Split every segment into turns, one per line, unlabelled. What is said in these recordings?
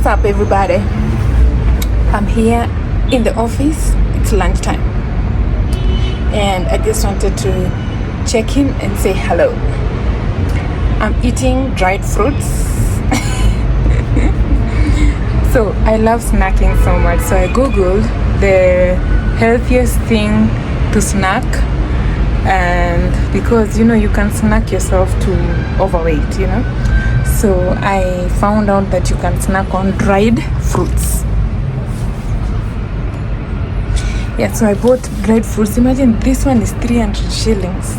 up, everybody? I'm here in the office. It's lunchtime, and I just wanted to check in and say hello. I'm eating dried fruits. So I love snacking so much, so I googled the healthiest thing to snack, and because you can snack yourself to overweight, so I found out that you can snack on dried fruits. Yeah, so I bought dried fruits. Imagine this one is 300 shillings.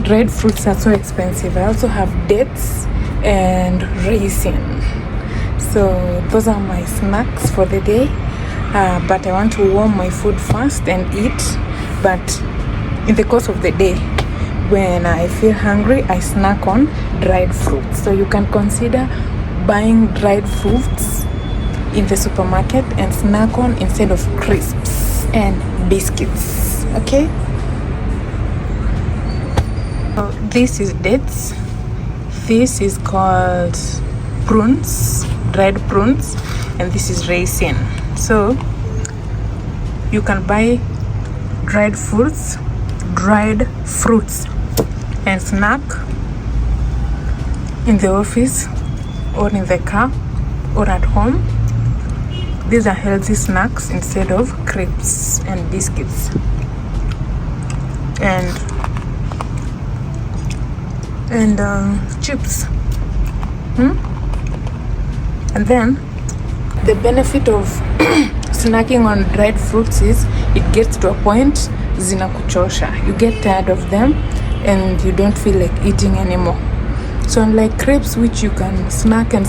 Dried fruits are so expensive. I also have dates and raisin. So those are my snacks for the day. But I want to warm my food first and eat. But in the course of the day, when I feel hungry, I snack on dried fruits. So you can consider buying dried fruits in the supermarket and snack on instead of crisps and biscuits. Okay? So this is dates. This is called prunes, dried prunes, and this is raisin. So you can buy dried fruits and snack in the office or in the car or at home. These are healthy snacks instead of crisps and biscuits and chips. And then the benefit of snacking on dried fruits is it gets to a point zinakuchosha. You get tired of them and you don't feel like eating anymore. So unlike crepes, which you can snack and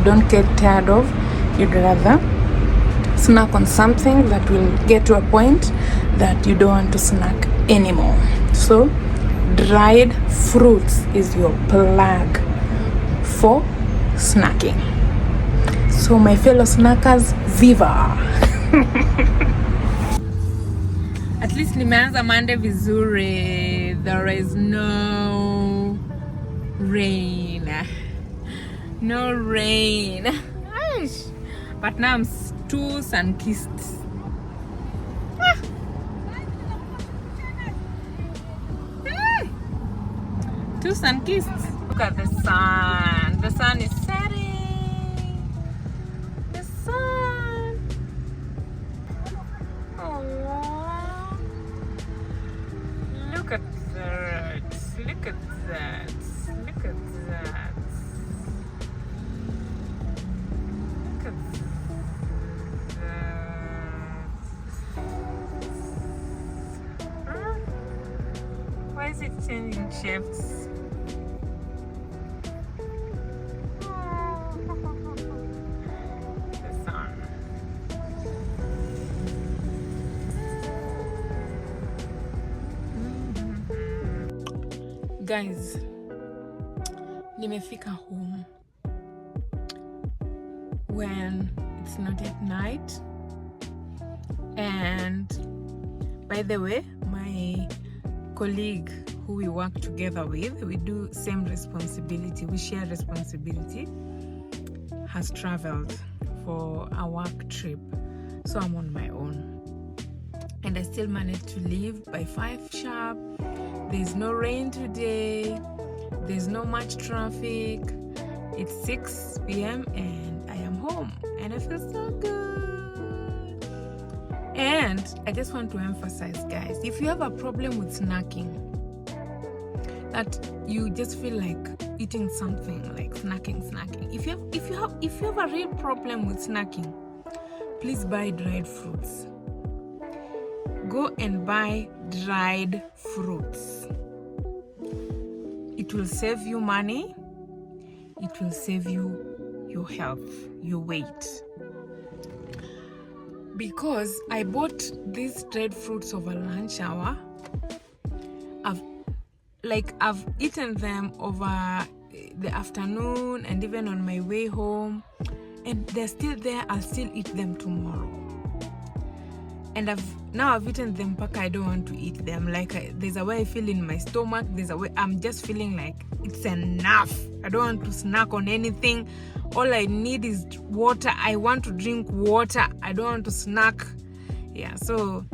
don't get tired of, you'd rather snack on something that will get to a point that you don't want to snack anymore. So dried fruits is your plug for snacking. So my fellow snackers, viva! At least nimeanza Monday vizuri. There is no rain. No rain. But now I'm too sun-kissed. Too sun-kissed. Look at the sun. The sun is setting. The sun. Oh, look at that. Look at that. Look at that. Look at that. Why is it changing shapes? Guys, nimefika home when it's not at night. And by the way, my colleague who we work together with, we do same responsibility, we share responsibility, has traveled for a work trip. So I'm on my own. And I still managed to leave by 5 sharp. There's no rain today. There's no much traffic. It's 6 p.m. and I am home. And I feel so good. And I just want to emphasize, guys, if you have a problem with snacking, that you just feel like eating something, like snacking. If you have a real problem with snacking, please buy dried fruits. Go and buy dried fruits. It will save you money. It will save you your health, your weight. Because I bought these dried fruits over lunch hour. I've eaten them over the afternoon and even on my way home. And they're still there. I'll still eat them tomorrow. And I've now I've eaten them mpaka I don't want to eat them. Like there's a way I feel in my stomach, there's a way I'm just feeling like it's enough. I don't want to snack on anything. All I need is water. I want to drink water. I don't want to snack. Yeah, so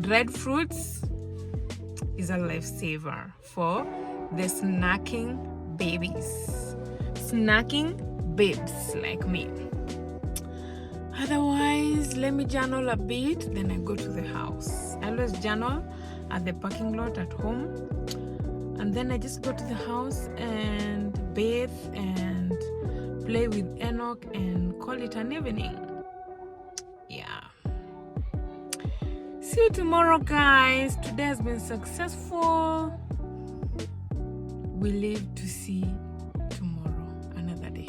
dried fruits is a lifesaver for the snacking babies, snacking babes like me. Otherwise, let me journal a bit, then I go to the house. I always journal at the parking lot at home, and then I just go to the house and bathe and play with Enoch and call it an evening. Yeah. See you tomorrow, guys. Today has been successful. We live to see tomorrow, another day.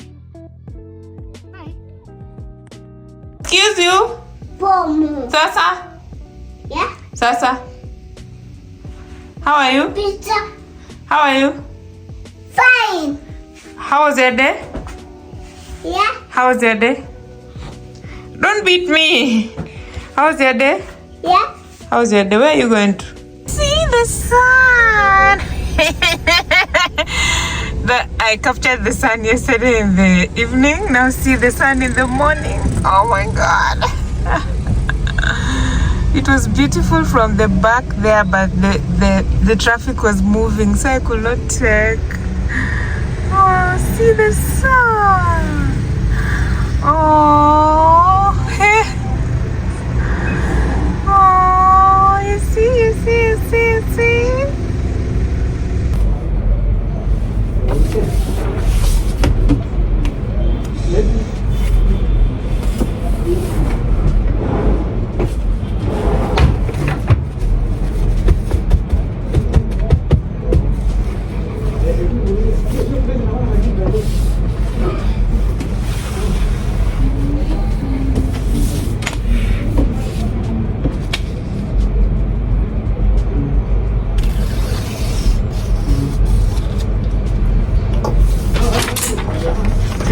Bye. Excuse you. Sasa.
Yeah.
Sasa. How are you?
Pizza.
How are you?
Fine.
How was your day?
Yeah.
How was your day? Don't beat me. How was your day?
Yeah.
How was your day? Where are you going to? See the sun. I captured the sun yesterday in the evening. Now see the sun in the morning. Oh my God. It was beautiful from the back there, but the traffic was moving, so I could not take. Oh, see the sun. Oh, hey. Oh, you see.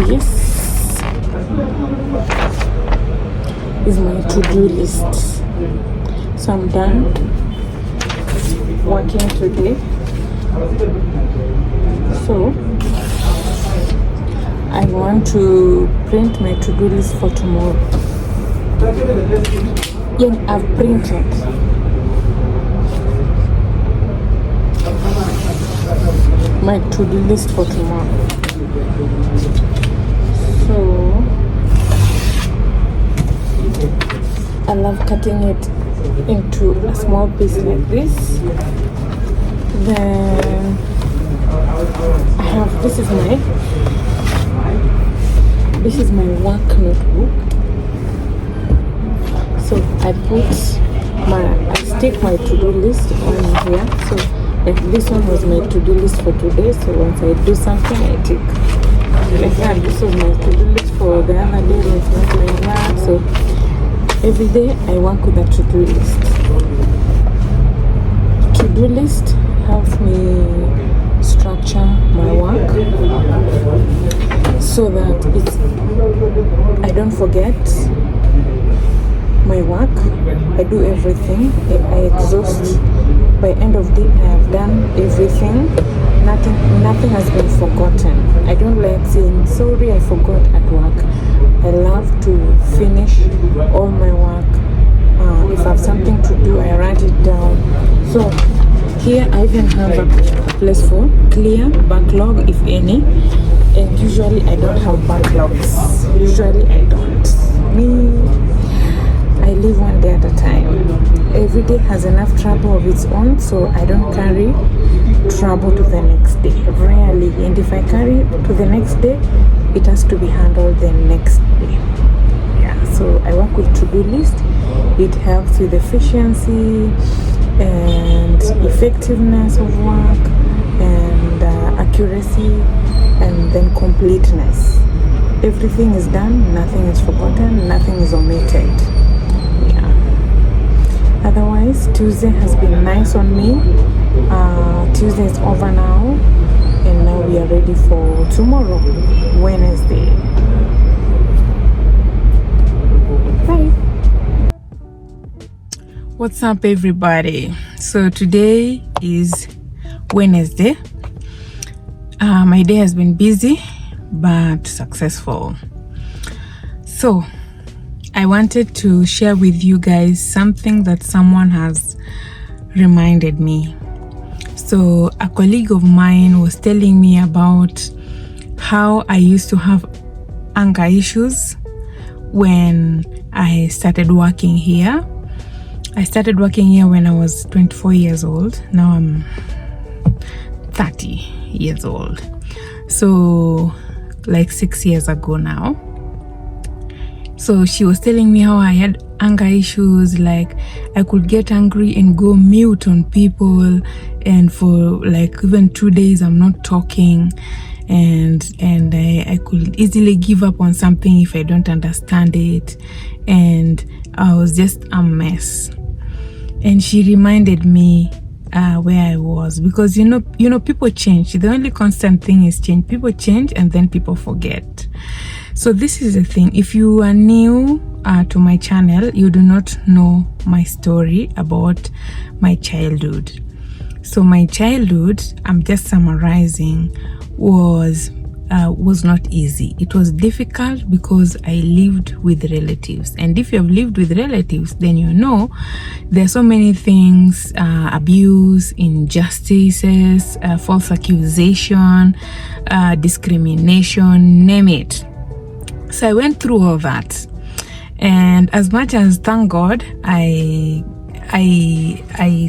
Yes, is my to-do list. So I'm done working today. So I want to print my to-do list for tomorrow. Yeah, I've printed. My to-do list for tomorrow. So I love cutting it into a small piece like this. Then I have this is my work notebook. So I stick my to-do list on here. So like this one was my to-do list for today. So once I do something, I tick. Like that, this was my to-do list for the other day, like that. So every day I work with a to-do list. To-do list helps me structure my work so that I don't forget my work. I do everything. I exhaust. By end of the day, I have done everything. Nothing has been forgotten. I don't like saying sorry, I forgot at work. I love to finish all my work. If I have something to do, I write it down. So here I even have a place for clear backlog, if any. And usually I don't have backlogs. Usually I don't. I live one day at a time. Every day has enough trouble of its own, so I don't carry trouble to the next day. Rarely. And if I carry to the next day, it has to be handled the next day. Yeah, so I work with to-do list. It helps with efficiency and effectiveness of work and accuracy and then completeness. Everything is done, nothing is forgotten, nothing is omitted. Otherwise, Tuesday has been nice on me. Tuesday is over now, and now we are ready for tomorrow, Wednesday. Bye. What's up, everybody? So today is Wednesday. My day has been busy but successful. So I wanted to share with you guys something that someone has reminded me. So a colleague of mine was telling me about how I used to have anger issues when I started working here. I started working here when I was 24 years old. Now I'm 30 years old. So like 6 years ago now. So she was telling me how I had anger issues, like I could get angry and go mute on people, and for like even 2 days I'm not talking, and I could easily give up on something if I don't understand it, and I was just a mess. And she reminded me where I was, because you know people change. The only constant thing is change. People change and then people forget. So this is the thing. If you are new to my channel, you do not know my story about my childhood. So my childhood, I'm just summarizing, was not easy. It was difficult because I lived with relatives, and if you have lived with relatives, then you know there's so many things: abuse, injustices, false accusation, discrimination, name it. So I went through all that, and as much as, thank God, I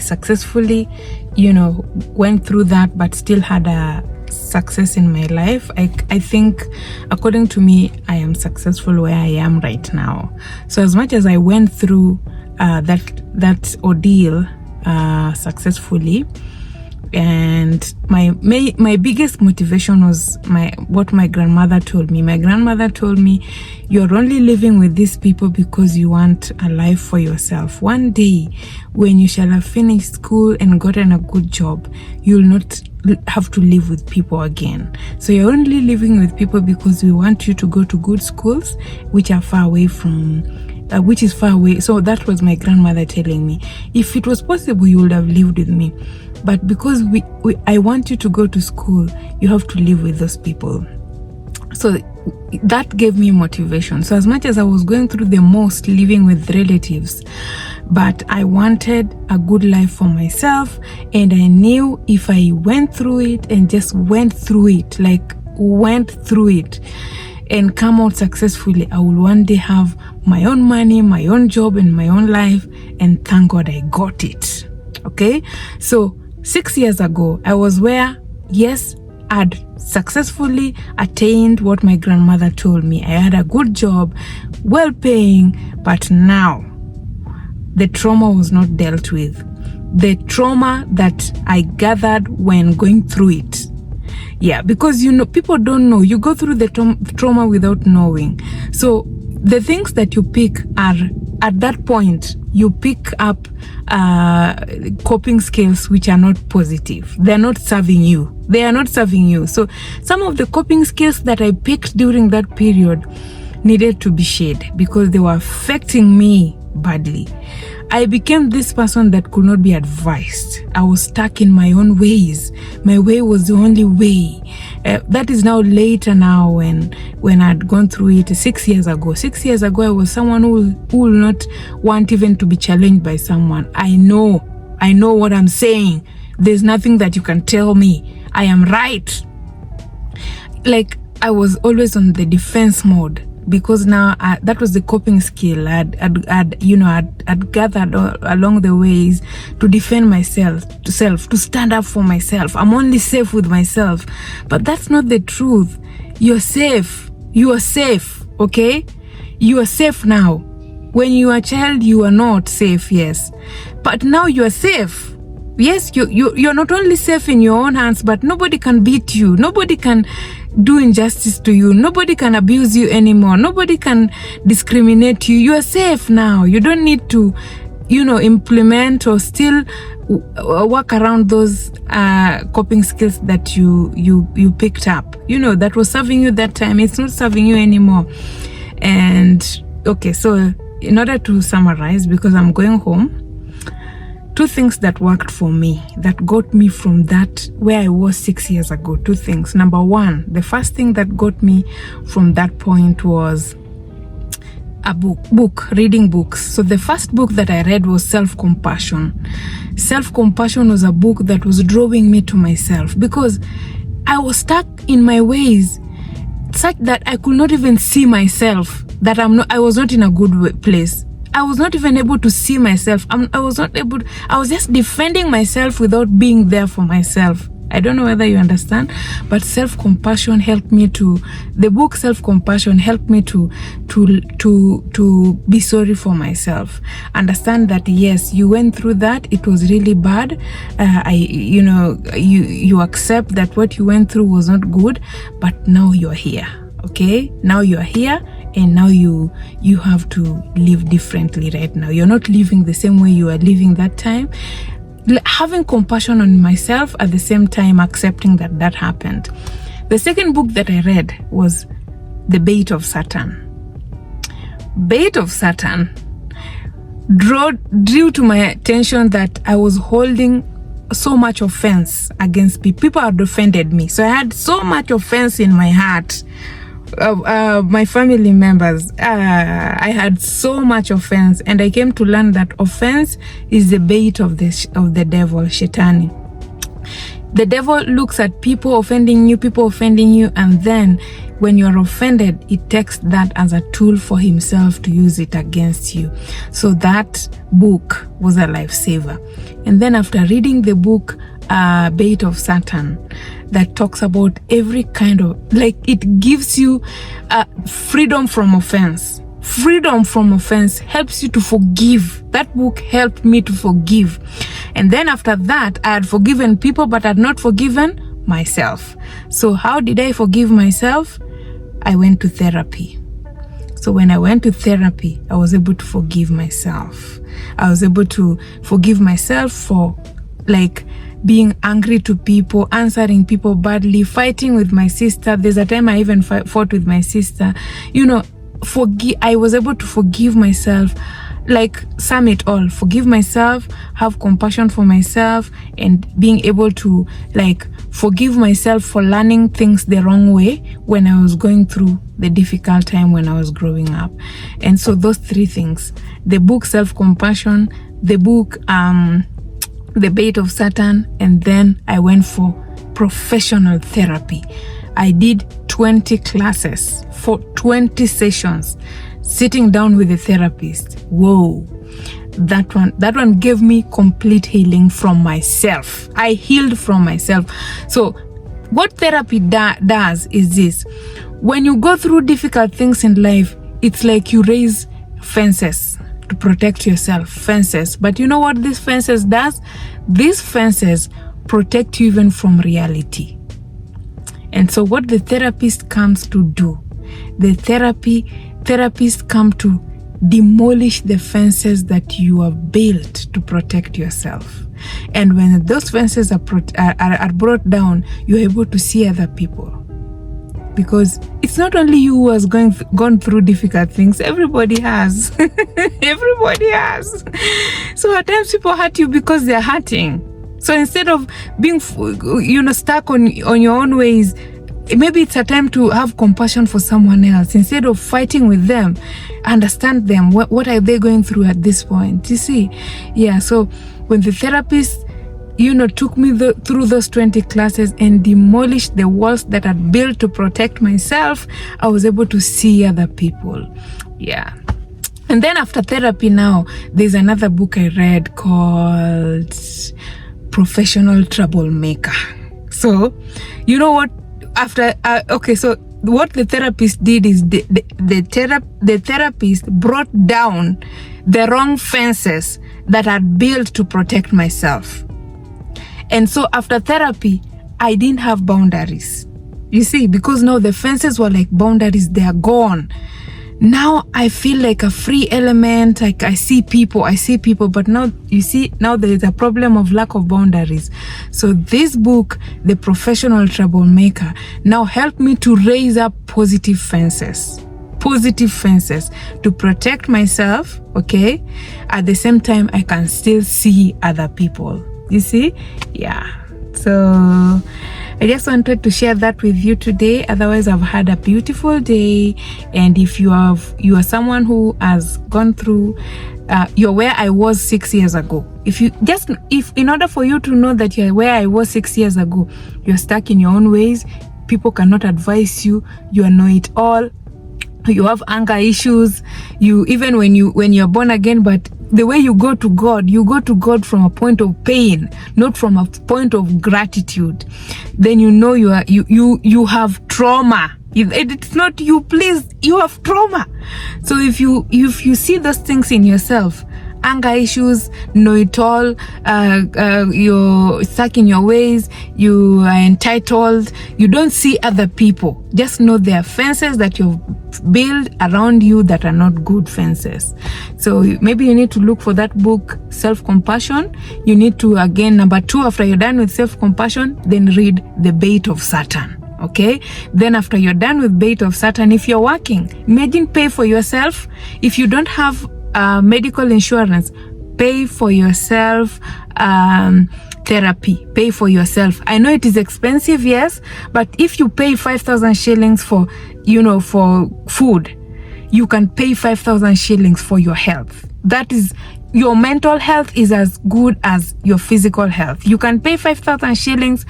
successfully, went through that, but still had a success in my life. I think, according to me, I am successful where I am right now. So as much as I went through that ordeal successfully, and my biggest motivation was what my grandmother told me. My grandmother told me, you're only living with these people because you want a life for yourself. One day when you shall have finished school and gotten a good job, you'll not have to live with people again. So you're only living with people because we want you to go to good schools, which are far away from which is far away. So that was my grandmother telling me. If it was possible, you would have lived with me, but because I want you to go to school, you have to live with those people. So that gave me motivation. So as much as I was going through the most living with relatives, but I wanted a good life for myself, and I knew if I went through it and just went through it and come out successfully, I will one day have my own money, my own job, and my own life. And thank God I got it. Okay, so 6 years ago, I was where, yes, I'd successfully attained what my grandmother told me. I had a good job, well paying, but now the trauma was not dealt with. The trauma that I gathered when going through it. Yeah, because people don't know. You go through the trauma without knowing. So the things that you pick are, at that point, you pick up coping skills which are not positive. They're not serving you. They are not serving you. So some of the coping skills that I picked during that period needed to be shed because they were affecting me badly. I became this person that could not be advised. I was stuck in my own ways. My way was the only way. That is now later now when I'd gone through it 6 years ago. 6 years ago, I was someone who will not want even to be challenged by someone. I know what I'm saying. There's nothing that you can tell me. I am right. Like, I was always on the defense mode. Because now that was the coping skill I'd gathered along the ways to defend myself, to stand up for myself. I'm only safe with myself, but that's not the truth. You're safe. You are safe. Okay, you are safe now. When you are a child, you are not safe. Yes, but now you are safe. Yes, you're not only safe in your own hands, but nobody can beat you. Nobody can do injustice to you. Nobody can abuse you anymore. Nobody can discriminate you. You are safe now. You don't need to, implement or still work around those coping skills that you picked up. That was serving you that time. It's not serving you anymore. And okay, so in order to summarize, because I'm going home, two things that worked for me, that got me from that where I was 6 years ago. Two things. Number one, the first thing that got me from that point was a book, reading books. So the first book that I read was Self-Compassion. Self-Compassion was a book that was drawing me to myself, because I was stuck in my ways such that I could not even see myself, that I was not in a good place. I was not even able to see myself. I was just defending myself without being there for myself. I don't know whether you understand, but Self-Compassion helped me to, the book Self-Compassion helped me to be sorry for myself. Understand that, yes, you went through that. It was really bad. You accept that what you went through was not good, but now you're here. Okay? Now you're here, and now you have to live differently right now. You're not living the same way you were living that time. Having compassion on myself, at the same time accepting that happened. The second book that I read was The Bait of Satan. Bait of Satan drew to my attention that I was holding so much offense against people. People had offended me, so I had so much offense in my heart. My family members, I had so much offense, and I came to learn that offense is the bait of the devil, Shetani. The devil looks at people offending you, and then when you're offended, he takes that as a tool for himself to use it against you. So that book was a lifesaver. And then after reading the book Bait of Satan, that talks about every kind of, like, it gives you freedom from offense. Freedom from offense helps you to forgive. That book helped me to forgive. And then after that, I had forgiven people, but I had not forgiven myself. So how did I forgive myself? I went to therapy. So when I went to therapy, I was able to forgive myself. I was able to forgive myself for, like, being angry to people, answering people badly, fighting with my sister. There's a time I even fought with my sister. I was able to forgive myself, like, sum it all. Forgive myself, have compassion for myself, and being able to, like, forgive myself for learning things the wrong way when I was going through the difficult time when I was growing up. And so those three things, the book Self-Compassion, the book The Bait of Satan, and then I went for professional therapy. I did 20 classes for 20 sessions, sitting down with a therapist. Whoa, that one gave me complete healing from myself. I healed from myself. So what therapy does is this: when you go through difficult things in life, it's like you raise fences to protect yourself. Fences. But you know what these fences does? These fences protect you even from reality. And so what the therapist comes to do, the therapists come to demolish the fences that you have built to protect yourself. And when those fences are brought down, you're able to see other people. Because it's not only you who has gone through difficult things. Everybody has. Everybody has. So at times people hurt you because they're hurting. So instead of being, stuck on your own ways, maybe it's a time to have compassion for someone else. Instead of fighting with them, understand them. What are they going through at this point? You see? Yeah, so when the therapist, took me through those 20 classes and demolished the walls that I'd built to protect myself, I was able to see other people. Yeah. And then after therapy now, there's another book I read called Professional Troublemaker. So, you know what? So what the therapist did is the therapist brought down the wrong fences that I'd built to protect myself. And so after therapy, I didn't have boundaries. You see, because now the fences were like boundaries, they are gone. Now I feel like a free element. Like I see people, but now you see, now there is a problem of lack of boundaries. So this book, The Professional Troublemaker, now helped me to raise up positive fences. positive fences to protect myself, okay? At the same time, I can still see other people. You see? Yeah. So I just wanted to share that with you today. Otherwise, I've had a beautiful day. And if you are someone who has gone through, you're where I was 6 years ago. If in order for you to know that you're where I was 6 years ago, you're stuck in your own ways. People cannot advise you. You are know-it-all. You have anger issues. Even when you're born again, but the way you go to God from a point of pain, not from a point of gratitude. Then you know you have trauma. It's not you, please. You have trauma. So if you see those things in yourself, anger issues, know-it-all, you're stuck in your ways, you are entitled, you don't see other people. Just know there are fences that you've built around you that are not good fences. So maybe you need to look for that book, Self-Compassion. You need to, again, number 2, after you're done with self-compassion, then read The Bait of Satan. Okay, then after you're done with Bait of Satan, if you're working, imagine pay for yourself. If you don't have medical insurance, pay for yourself therapy. Pay for yourself. I know it is expensive, yes, but if you pay 5,000 shillings for food, you can pay 5,000 shillings for your health. That is, your mental health is as good as your physical health. You can pay 5,000 shillings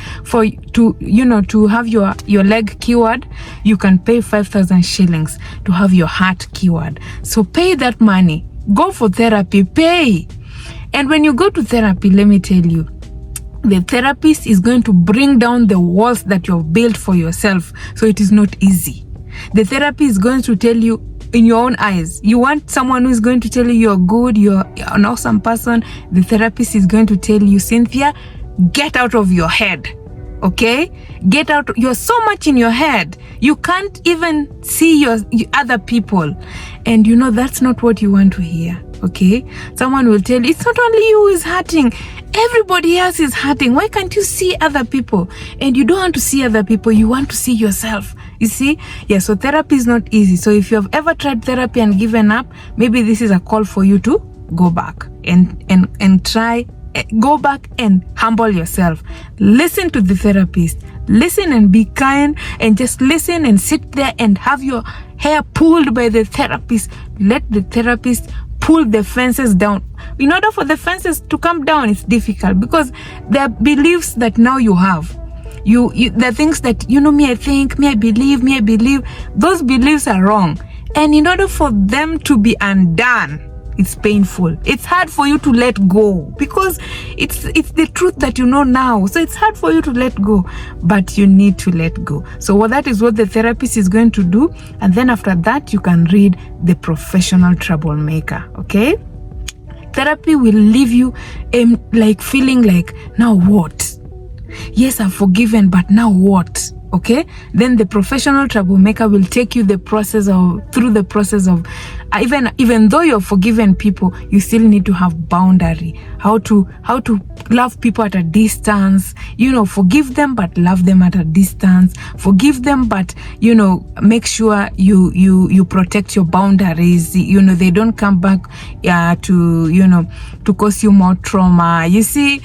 to have your leg cured. You can pay 5,000 shillings to have your heart cured. So pay that money. Go for therapy. Pay. And when you go to therapy, let me tell you, the therapist is going to bring down the walls that you've built for yourself. So it is not easy. The therapy is going to tell you in your own eyes. You want someone who is going to tell you you're good, you're an awesome person. The therapist is going to tell you, Cynthia, get out of your head. Okay? Get out. You're so much in your head. You can't even see your other people. And that's not what you want to hear. Okay? Someone will tell you, it's not only you who is hurting. Everybody else is hurting. Why can't you see other people? And you don't want to see other people. You want to see yourself. You see? Yeah, so therapy is not easy. So if you have ever tried therapy and given up, maybe this is a call for you to go back and try. Go back and humble yourself. Listen to the therapist. Listen and be kind, and just listen and sit there and have your hair pulled by the therapist. Let the therapist pull the fences down. In order for the fences to come down, it's difficult because there are beliefs that now you have. The things that, me I think, me I believe, those beliefs are wrong. And in order for them to be undone, it's painful. It's hard for you to let go because it's the truth that you know now. So it's hard for you to let go, but you need to let go. So that is what the therapist is going to do. And then after that, you can read The Professional Troublemaker. Okay? Therapy will leave you like feeling like, now what? Yes, I've forgiven, but now what? Okay, then the Professional Troublemaker will take you through the process of even though you're forgiven people, you still need to have boundary. How to love people at a distance. Forgive them but love them at a distance. Forgive them but make sure you protect your boundaries. They don't come back to cause you more trauma. You see,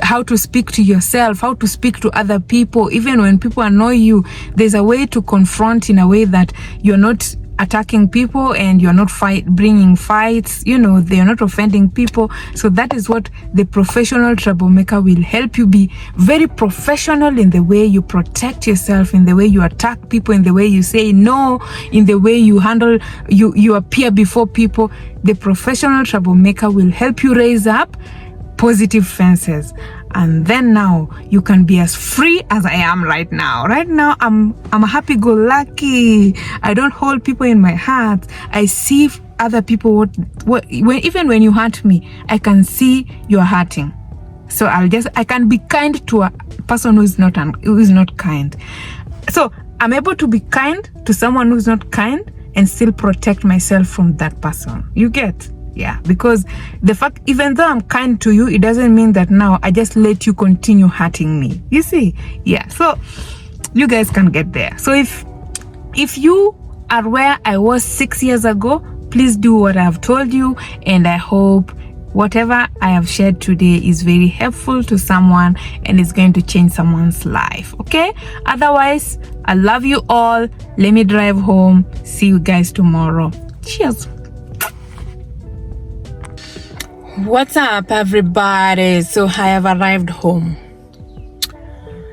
how to speak to yourself, how to speak to other people, even when people annoy you. There's a way to confront in a way that you're not attacking people and you're not bringing fights. They're not offending people. So that is what the Professional Troublemaker will help you be very professional in the way you protect yourself, in the way you attack people, in the way you say no, in the way you handle, you appear before people. The Professional Troublemaker will help you raise up positive fences. And then now you can be as free as I am right now. Right now, I'm a happy-go-lucky. I don't hold people in my heart. I see other people. Even when you hurt me, I can see you're hurting. So I can be kind to a person who is not kind. So I'm able to be kind to someone who's not kind and still protect myself from that person. You get? Yeah, because the fact, even though I'm kind to you, it doesn't mean that now I just let you continue hurting me. You see? Yeah, so you guys can get there. So if you are where I was 6 years ago, please do what I have told you, and I hope whatever I have shared today is very helpful to someone and is going to change someone's life. Okay? Otherwise, I love you all. Let me drive home. See you guys tomorrow. Cheers. What's up, everybody? So I have arrived home.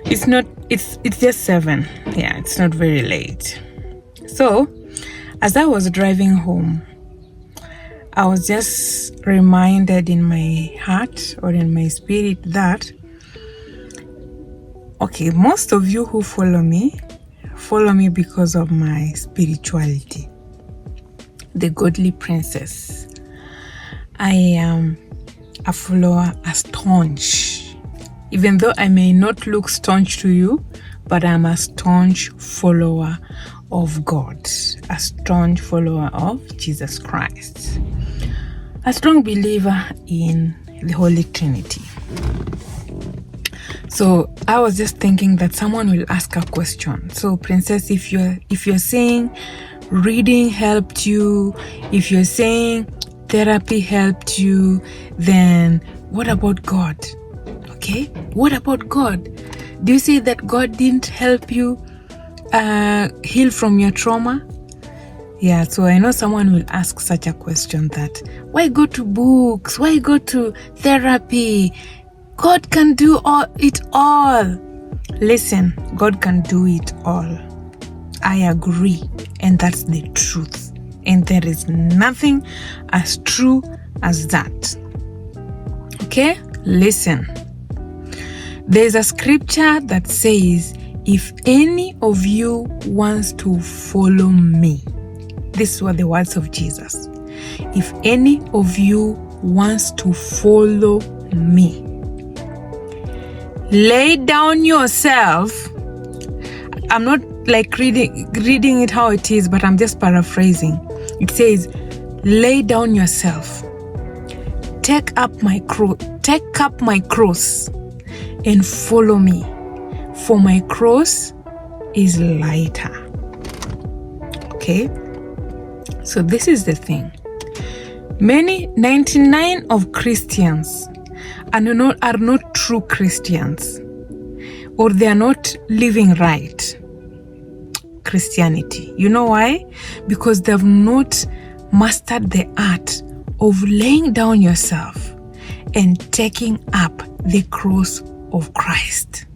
It's just 7. Yeah, it's not very late. So as I was driving home, I was just reminded in my heart or in my spirit that, okay, most of you who follow me because of my spirituality, the godly princess. I am a follower, a staunch. Even though I may not look staunch to you, but I'm a staunch follower of God, a staunch follower of Jesus Christ, a strong believer in the Holy Trinity. So I was just thinking that someone will ask a question. So, Princess, if you're saying reading helped you, if you're saying therapy helped you, then what about God? Okay, what about God? Do you say that God didn't help you heal from your trauma? Yeah, so I know someone will ask such a question, that why go to books? Why go to therapy? God can do it all. Listen, God can do it all. I agree, and that's the truth. And there is nothing as true as that. Okay? Listen. There's a scripture that says, if any of you wants to follow me, these were the words of Jesus. If any of you wants to follow me, lay down yourself. I'm not like reading it how it is, but I'm just paraphrasing. It says, lay down yourself, take up my cross and follow me, for my cross is lighter. Okay, so this is the thing. 99 of Christians are not true Christians, or they are not living right Christianity. You know why? Because they have not mastered the art of laying down yourself and taking up the cross of Christ.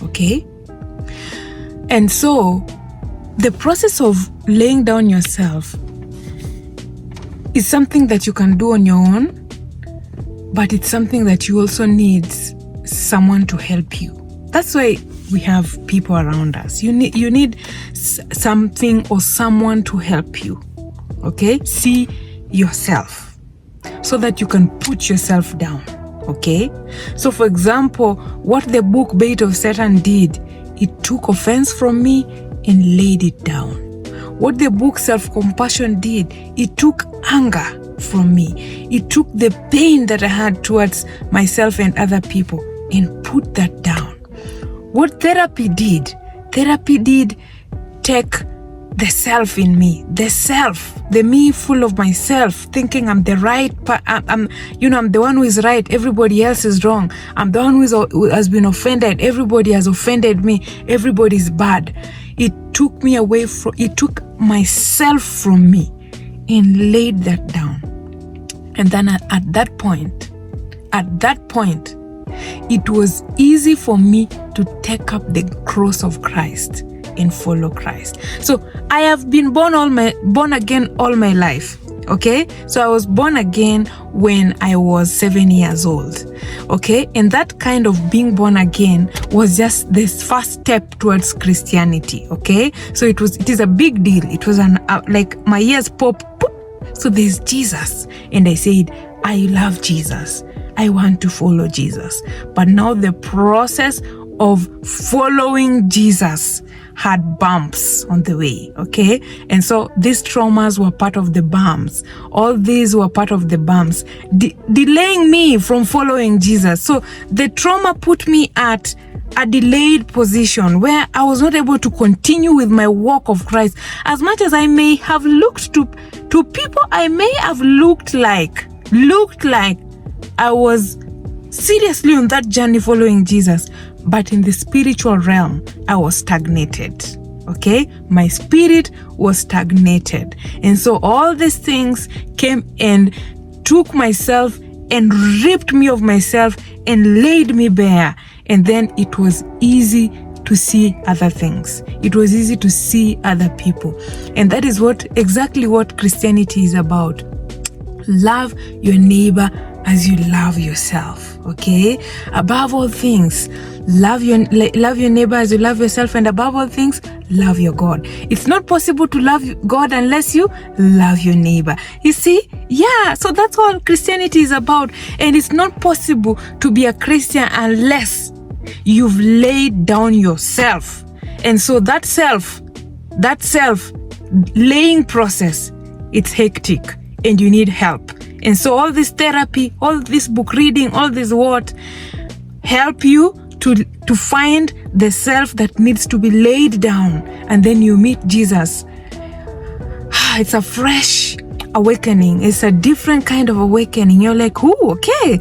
Okay? And so the process of laying down yourself is something that you can do on your own, but it's something that you also need someone to help you. That's why we have people around us. You need something or someone to help you. Okay? See yourself so that you can put yourself down. Okay? So for example, what the book Bait of Satan did, it took offense from me and laid it down. What the book Self-Compassion did, it took anger from me. It took the pain that I had towards myself and other people and put that down. What therapy did take the self in me, the me full of myself, thinking I'm the right, I'm the one who is right, everybody else is wrong. I'm the one who has been offended, everybody has offended me, everybody is bad. It took me away from, it took myself from me and laid that down. And then at that point, it was easy for me to take up the cross of Christ and follow Christ. So I have been born again all my life. Okay, so I was born again when I was 7 years old. Okay, and that kind of being born again was just this first step towards Christianity. Okay, so it is a big deal. It was like my ears pop. So there's Jesus, and I said, I love Jesus. I want to follow Jesus. But now the process of following Jesus had bumps on the way, okay? And so these traumas were part of the bumps. All these were part of the bumps, delaying me from following Jesus. So the trauma put me at a delayed position where I was not able to continue with my walk of Christ. As much as I may have looked to people, I may have looked like I was seriously on that journey following Jesus, but in the spiritual realm, I was stagnated. Okay, my spirit was stagnated, and so all these things came and took myself and ripped me of myself and laid me bare. And then it was easy to see other things. It was easy to see other people. And that is exactly what Christianity is about. Love your neighbor as you love yourself. Okay? Above all things, love your neighbor as you love yourself, and above all things, love your God. It's not possible to love God unless you love your neighbor. You see? Yeah, so that's all Christianity is about. And it's not possible to be a Christian unless you've laid down yourself. And so that self laying process, it's hectic and you need help. And so all this therapy, all this book reading, all this help you to find the self that needs to be laid down, and then you meet Jesus. It's a fresh awakening. It's a different kind of awakening. You're like, oh, okay,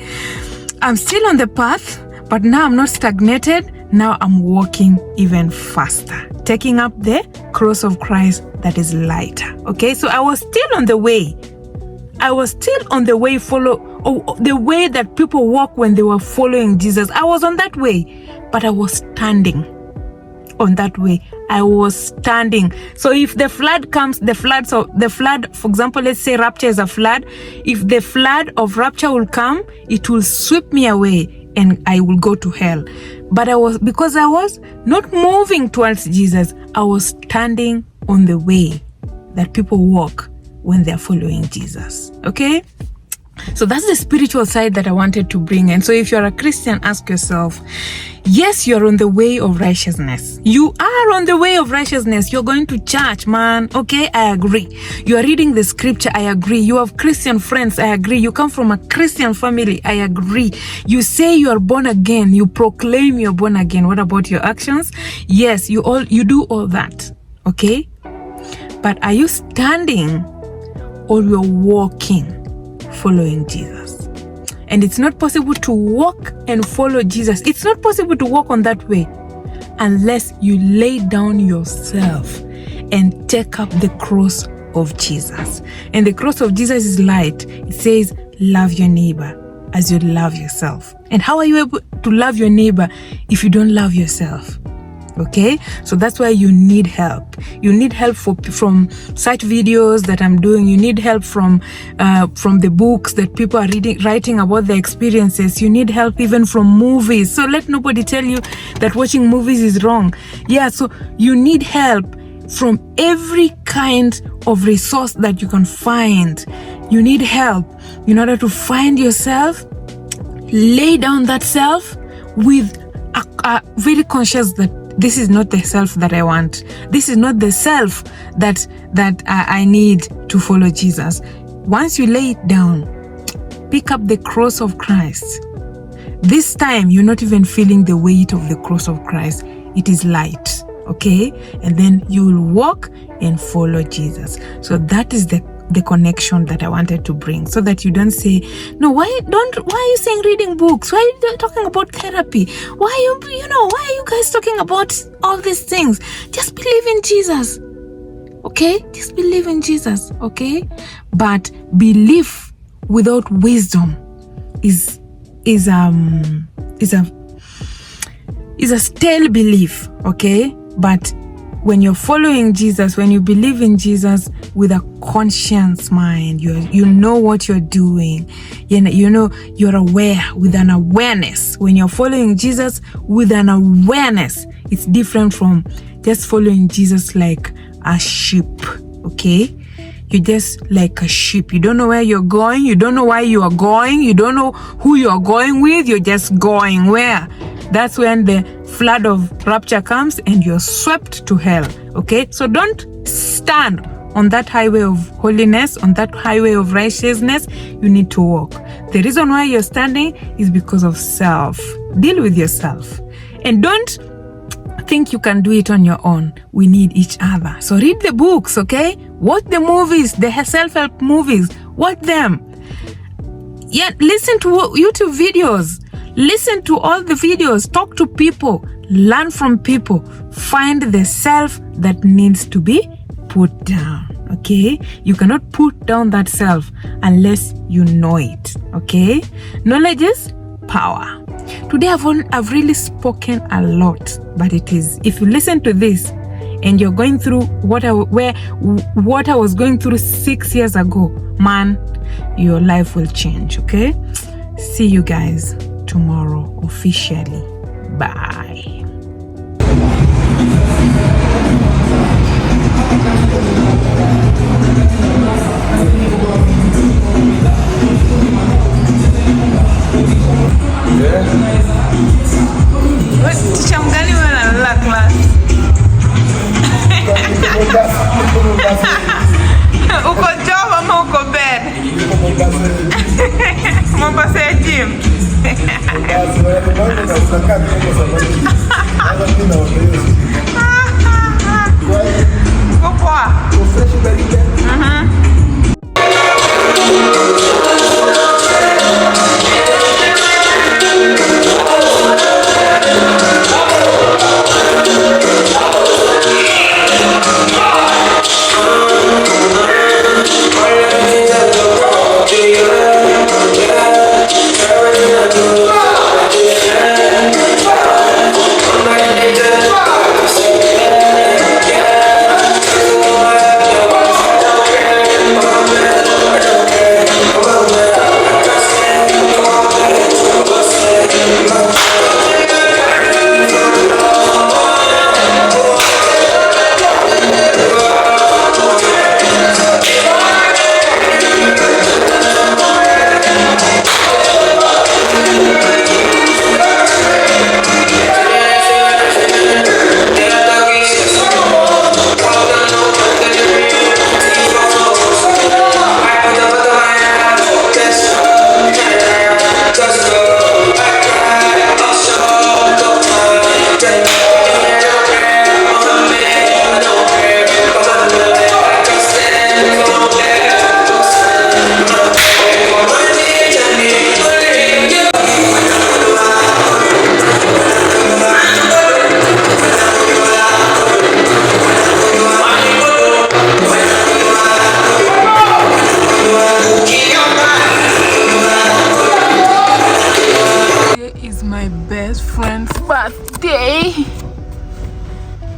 I'm still on the path, but now I'm not stagnated. Now I'm walking even faster, taking up the cross of Christ that is lighter. Okay, so I was still on the way. The way that people walk when they were following Jesus. I was on that way, but I was standing on that way. I was standing. So if the flood comes, the flood, for example, let's say rapture is a flood. If the flood of rapture will come, it will sweep me away and I will go to hell. But because I was not moving towards Jesus, I was standing on the way that people walk when they're following Jesus. Okay? So that's the spiritual side that I wanted to bring. And so if you're a Christian, ask yourself, yes, you're on the way of righteousness. You are on the way of righteousness. You're going to church, man. Okay, I agree. You are reading the scripture. I agree. You have Christian friends. I agree. You come from a Christian family. I agree. You say you are born again. You proclaim you're born again. What about your actions? Yes, you do all that. Okay? But are you standing or you're walking following Jesus? And it's not possible to walk and follow Jesus. It's not possible to walk on that way unless you lay down yourself and take up the cross of Jesus. And the cross of Jesus is light. It says, love your neighbor as you love yourself. And how are you able to love your neighbor if you don't love yourself? Okay, so that's why you need help. You need help from such videos that I'm doing. You need help from the books that people are writing about their experiences. You need help even from movies. So let nobody tell you that watching movies is wrong. Yeah, so you need help from every kind of resource that you can find. You need help in order to find yourself, lay down that self with a very conscious that this is not the self that I want. This is not the self that I need to follow Jesus. Once you lay it down, pick up the cross of Christ. This time, you're not even feeling the weight of the cross of Christ. It is light, okay? And then you will walk and follow Jesus. So that is the connection that I wanted to bring, so that you don't say, no, why are you saying reading books? Why are you talking about therapy? Why are you guys talking about all these things? Just believe in Jesus. Okay? Just believe in Jesus. Okay? But belief without wisdom is a stale belief. Okay? But when you're following Jesus, when you believe in Jesus with a conscious mind, you know what you're doing. You know you're aware with an awareness. When you're following Jesus with an awareness, it's different from just following Jesus like a sheep. Okay? You're just like a sheep. You don't know where you're going. You don't know why you are going. You don't know who you are going with. You're just going where? That's when the flood of rapture comes and you're swept to hell. Okay? So don't stand on that highway of holiness, on that highway of righteousness. You need to walk. The reason why you're standing is because of self. Deal with yourself. And don't think you can do it on your own. We need each other. So read the books, okay? Watch the movies, the self-help movies. Watch them. Yeah, listen to YouTube videos. Listen to all the videos. Talk to people. Learn from people. Find the self that needs to be put down, okay? You cannot put down that self unless you know it, okay? Knowledge is power. Today I've really spoken a lot, but it is, if you listen to this and you're going through what I was going through 6 years ago, man, your life will change, okay? See you guys tomorrow officially. Bye. Teacher mgani wewe analala class? Uko job ama uko bed? Mombasa ya gym. Poa.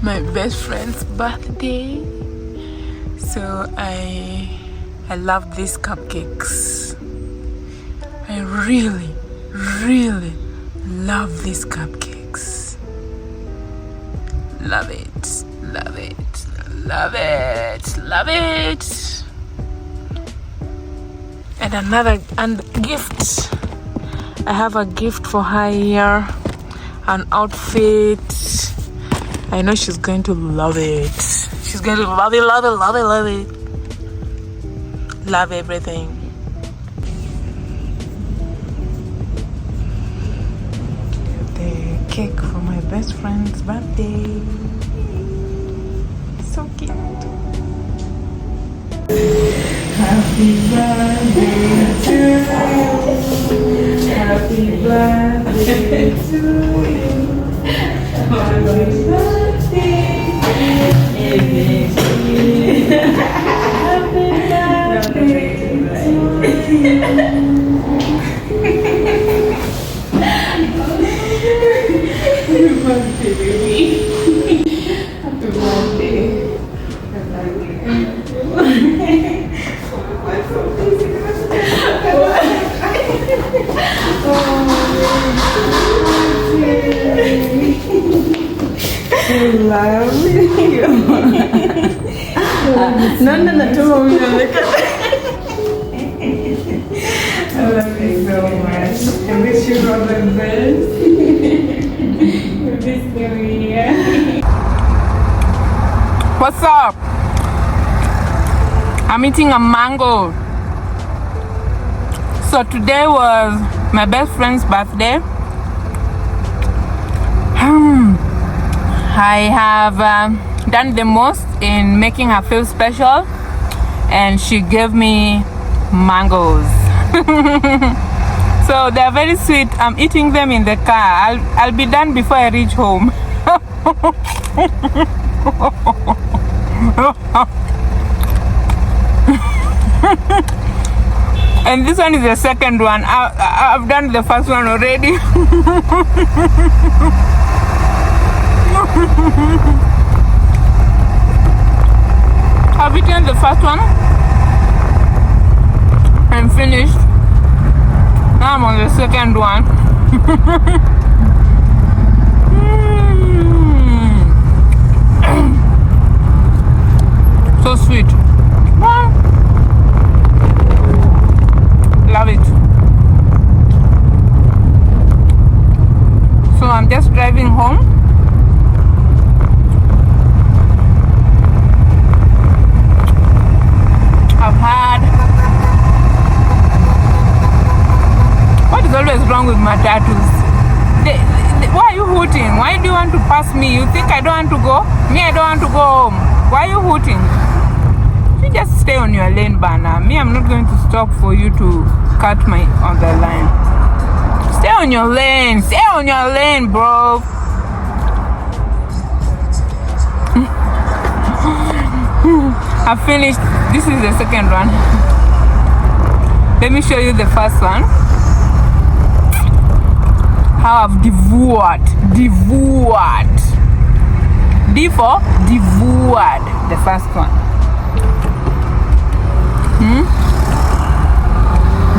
My best friend's birthday, so I love these cupcakes. I really love these cupcakes. Love it, love it, love it, love it. And another gift. I have a gift for her here, an outfit. I know she's going to love it. She's going to love it, love it, love it, love it. Love everything. The cake for my best friend's birthday. So cute. Happy birthday to you. Happy birthday to you. Happy birthday. Happy birthday to you. Happy birthday, baby. Happy birthday. I love you. No, two of you. I love you so much. I wish you all the best for this new year. What's up? I'm eating a mango. So today was my best friend's birthday. I have done the most in making her feel special, and she gave me mangoes. So they're very sweet. I'm eating them in the car. I'll be done before I reach home. And this one is the second one. I've done the first one already. I've eaten the first one and finished. Now I'm on the second one. So sweet. Love it. So I'm just driving home. I've had... What is always wrong with my tattoos? Why are you hooting? Why do you want to pass me? You think I don't want to go? Me, I don't want to go home. Why are you hooting? You just stay on your lane, Bana. Me, I'm not going to stop for you to cut my other line. Stay on your lane. Stay on your lane, bro. I finished. This is the second one. Let me show you the first one. How I've devoured. D for devoured. The first one.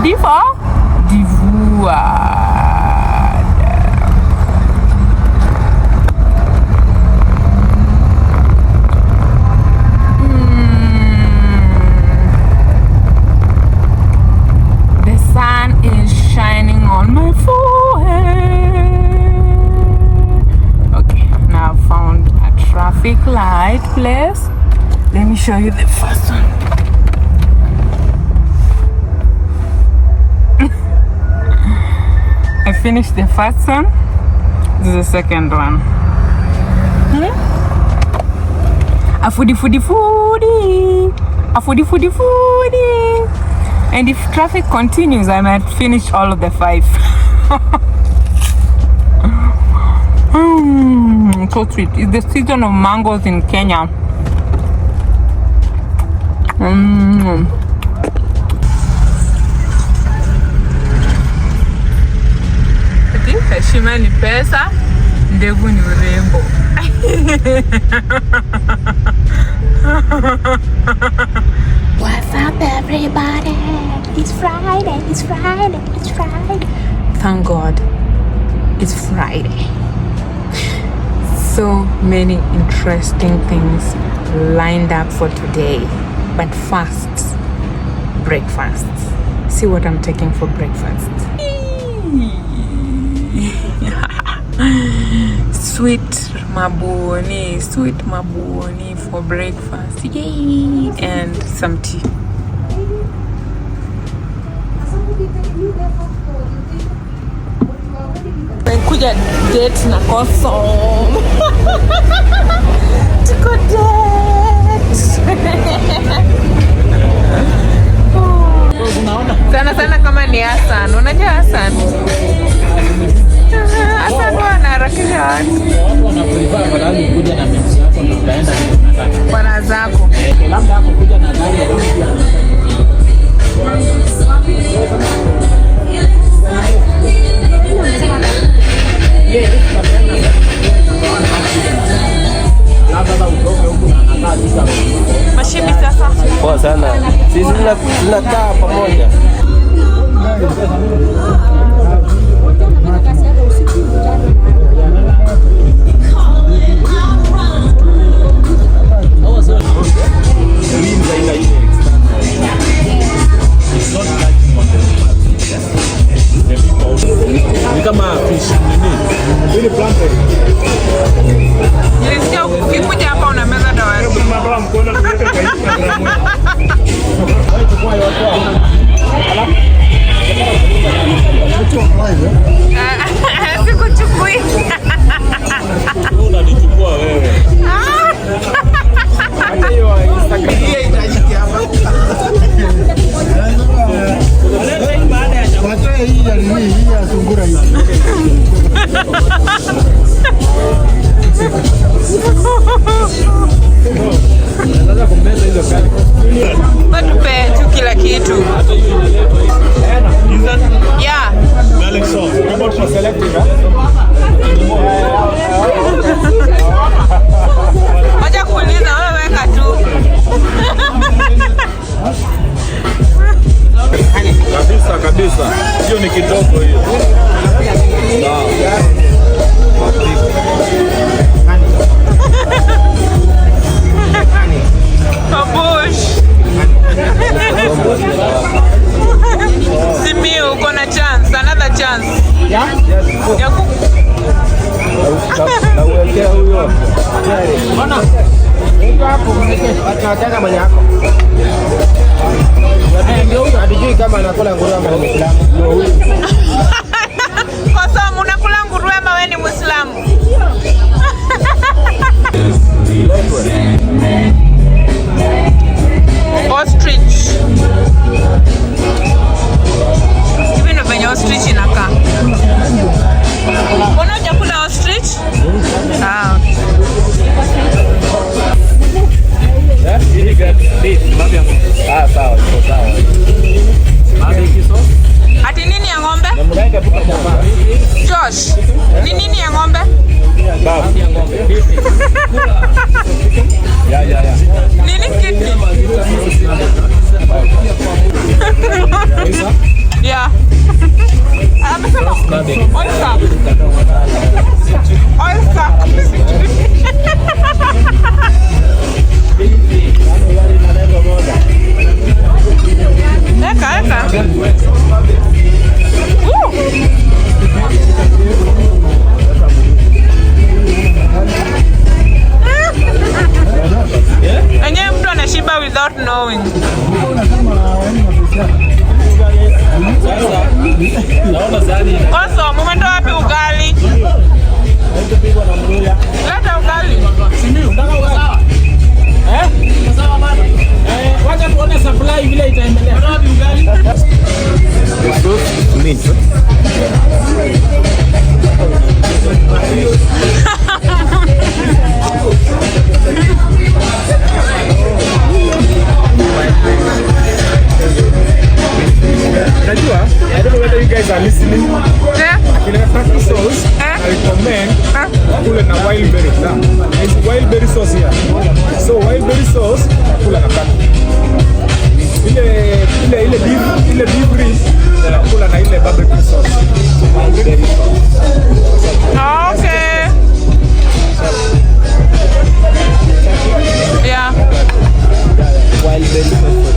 D for devoured. The sun is shining on my forehead. Okay, now I've found a traffic light place. Let me show you the first one. I finished the first one. This is the second one. A foodie. A foodie. And if traffic continues, I might finish all of the 5. So sweet. It's the season of mangoes in Kenya. Heshima ni pesa, ndevu ni urembo. What's up, everybody? It's Friday. Thank God, it's Friday. So many interesting things lined up for today. But first, breakfast. See what I'm taking for breakfast. Sweet mabuni for breakfast. Yay! And some tea. Kuja date na kosom. Tuko date. Sana kama ni Hassan. Unajua Hassan? Hassan wanaharakisha watu. Kuja na mimi yako ndio utaenda bwana zako. Labda hapo kuja na gari Mashibi sasa.
Poa sana. Sisi tunakaa pamoja. Ni kama fish nini? Ile plantain.
Nilisikia ukikuja hapa una meza dawa. Sikuchukui.
Unanichukua wewe.
Tunataka mwenye yako. Hatujui kama anakula nguruwe ama ni Muislamu.
Kwa sababu unakula nguruwe ama wewe ni Muislamu? Ostrich. Hivi ndio venye ostrich inakaa. Mbona hujakula ostrich? Ah, okay. Ati nini ya ng'ombe? Josh, ni nini ya ng'ombe? Nini kiti? Yeah. Amesema oyster. Oyster. Eka. Enyewe mtu anashiba without knowing. Koso, mumetoa wapi ugali? Leta ugali.
Wacha tuone supply vile itaendelea.
Najua, I don't know whether you guys are listening. Akina turkey sauce, I recommend kule na wild berry. It's wild berry sauce here. So wild berry sauce kula na turkey. Ile beef ribs kula na ile barbecue sauce. Wild berry sauce.
Okay. Yeah.
Wild berry sauce.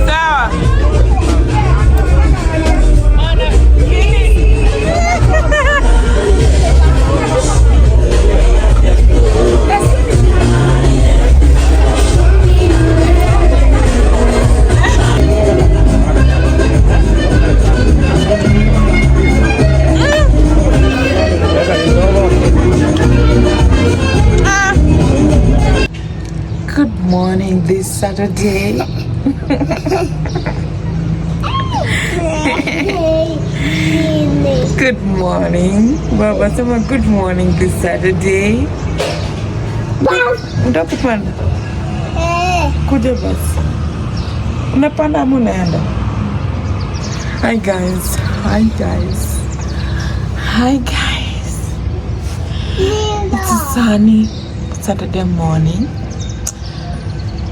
Sawa. Good morning this Saturday. Good morning. Baba sema good morning this Saturday. Unapanda? Kuja basi. Unapanda ama unaenda? Hi guys. It's a sunny Saturday morning.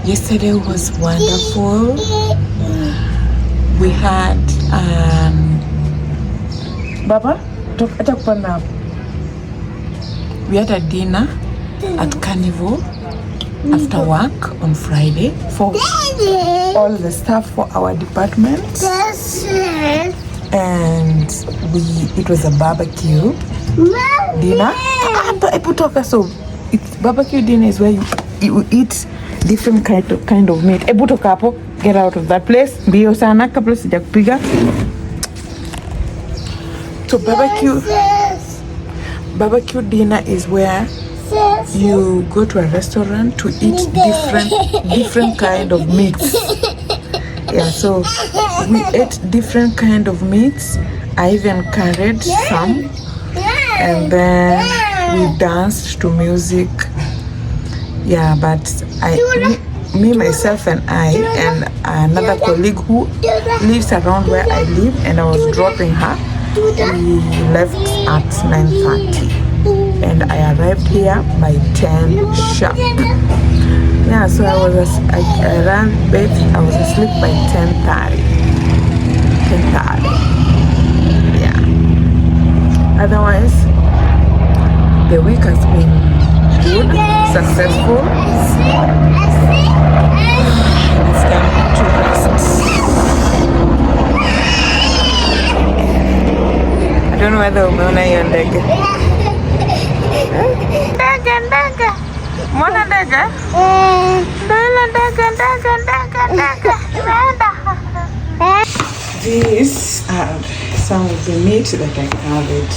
Yesterday was wonderful. We had Baba, we had a dinner at Carnival after work on Friday for all the staff for our department, and it was a barbecue dinner. So it's barbecue dinner is where you eat different kind of meat. Get out of that place. Mbio sana kabla sijakupiga. So barbecue dinner is where you go to a restaurant to eat different kind of meats. Yeah, so we ate different kind of meats. I even carried some, and then we danced to music. Yeah, but me, myself, and I, and another colleague who lives around where I live, and I was dropping her. We left at 9:30 and I arrived here by 10 sharp. Yeah, so I ran bed. I was asleep by 10:30. Yeah. Otherwise, the week has been good, successful. It's time to rest. I don't know whether umeona hiyo ndege. Ndege. Mwana ndege? Ndege. These are some of the meat that I carried.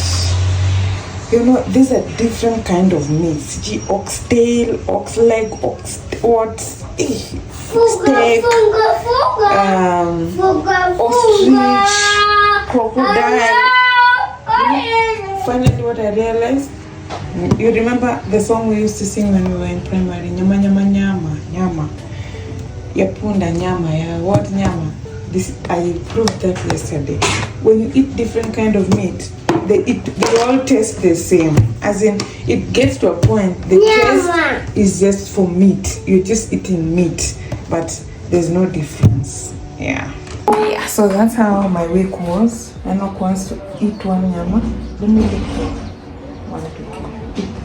You know, these are different kind of meats. Oxtail, ox leg, steak, ostrich, crocodile. Finally, what I realized, you remember the song we used to sing when we were in primary? Nyama, nyama, nyama, nyama. Yapunda nyama, ya what nyama? This I proved that yesterday. When you eat different kind of meat, they all taste the same. As in, it gets to a point the taste is just for meat. You're just eating meat, but there's no difference. Yeah. So that's how my week was. Enoch wants to eat one nyama. Let me eat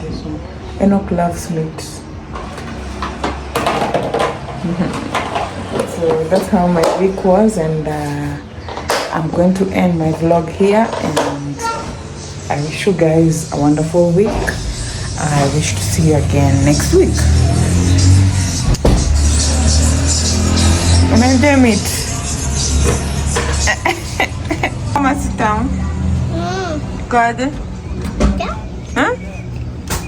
this one. Enoch loves meat. So that's how my week was, and I'm going to end my vlog here, and I wish you guys a wonderful week. I wish to see you again next week. And I damn it. Come and sit down. God. Huh?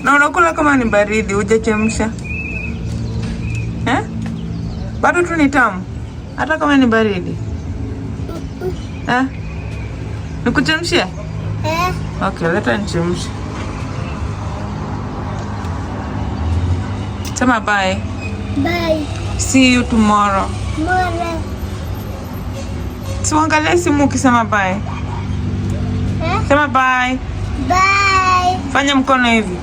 No, nakula kama ni baridi, hujachemsha. Bado tu ni tamu. Hata kama ni baridi. Nikuchemshia? Okay, leta nichemshe. Sema bye.
Bye.
See you tomorrow.
Tomorrow.
Siangalie simu ukisema bye. Sema bye.
Bye.
Fanya mkono hivi.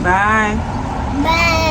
Bye.
Bye.